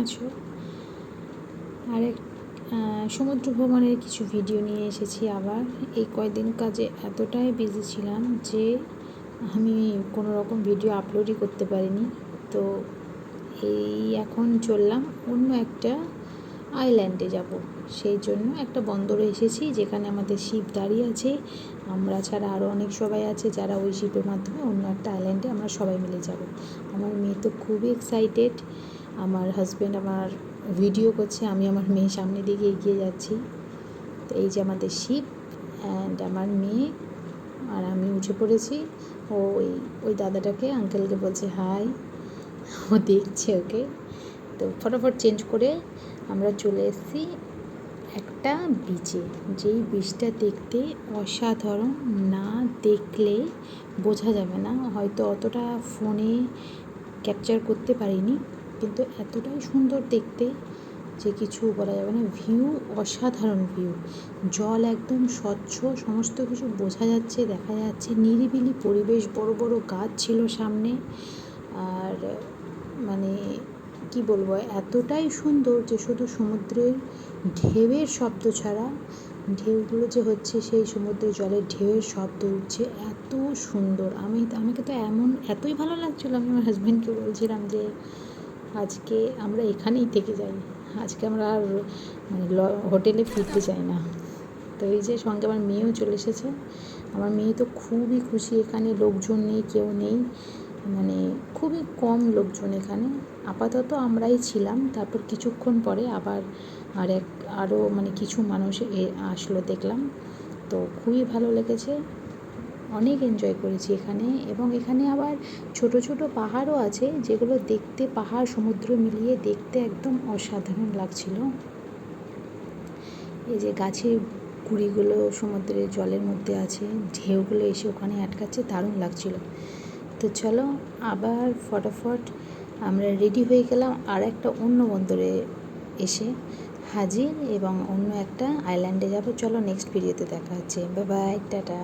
আছো আরেক সমুদ্র ভ্রমণের কিছু ভিডিও নিয়ে এসেছি আবার। এই কয়দিন কাজে এতটাই বিজি ছিলাম যে আমি কোনো রকম ভিডিও আপলোডই করতে পারিনি। তো এই এখন চললাম অন্য একটা আইল্যান্ডে যাব, সেই জন্য একটা বন্দরে এসেছি যেখানে আমাদের শিপ দাঁড়িয়ে আছে। আমরা ছাড়া আরও অনেক সবাই আছে যারা ওই শিপের মাধ্যমে অন্য একটা আইল্যান্ডে আমরা সবাই মিলে যাব। আমার মেয়ে তো খুবই এক্সাইটেড। আমার হাজব্যান্ড আমার ভিডিও করছে, আমি আমার মেয়ে সামনের দিকে এগিয়ে যাচ্ছি। তো এই যে আমাদের শিপ অ্যান্ড আমার মেয়ে আর আমি উঠে পড়েছি। ওই দাদাটাকে আঙ্কেলকে বলছে হাই, ও দেখছে ওকে। তো ফটাফট চেঞ্জ করে আমরা চলে এসেছি একটা বিচে, যেই বিচটা দেখতে অসাধারণ, না দেখলে বোঝা যাবে না। হয়তো অতটা ফোনে ক্যাপচার করতে পারিনি, কিন্তু এতটাই সুন্দর দেখতে যে কিছু বলা যাবে না। ভিউ অসাধারণ, ভিউ, জল একদম স্বচ্ছ, সমস্ত কিছু বোঝা যাচ্ছে, দেখা যাচ্ছে, নিরিবিলি পরিবেশ, বড় বড় গাছ ছিল সামনে। আর মানে কি বলবো, এতটাই সুন্দর যে শুধু সমুদ্রের ঢেউয়ের শব্দ ছাড়া, ঢেউগুলো যে হচ্ছে সেই সমুদ্রের জলের ঢেউয়ের শব্দ উঠছে, এত সুন্দর। আমাকে তো এতই ভালো লাগছিলো, আমি আমার হাজব্যান্ডকে বলছিলাম যে আজকে আমরা এখানেই থেকে যাই, আজকে আমরা আর মানে হোটেলে ফিরতে চাই না। তো এই যে সঙ্গে আমার মেয়েও চলে এসেছে। আমার মেয়ে তো খুবই খুশি, এখানে লোকজন নেই, কেউ নেই, মানে খুবই কম লোকজন এখানে। আপাতত আমরাই ছিলাম, তারপর কিছুক্ষণ পরে আবার আরও মানে কিছু মানুষ আসলো দেখলাম। তো খুবই ভালো লেগেছে, অনেক এনজয় করেছি এখানে। এবং এখানে আবার ছোট ছোট পাহাড়ও আছে, যেগুলো দেখতে, পাহাড় সমুদ্র মিলিয়ে দেখতে একদম অসাধারণ লাগছিল। এই যে গাছের গুঁড়িগুলো সমুদ্রের জলের মধ্যে আছে, ঢেউগুলো এসে ওখানে আটকাচ্ছে, দারুণ লাগছিল। তো চলো আবার ফটাফট আমরা রেডি হয়ে গেলাম আর একটা অন্য বন্দরে এসে হাজির, এবং অন্য একটা আইল্যান্ডে যাব। চলো নেক্সট ভিডিওতে দেখা হচ্ছে, বাই বাই, টাটা।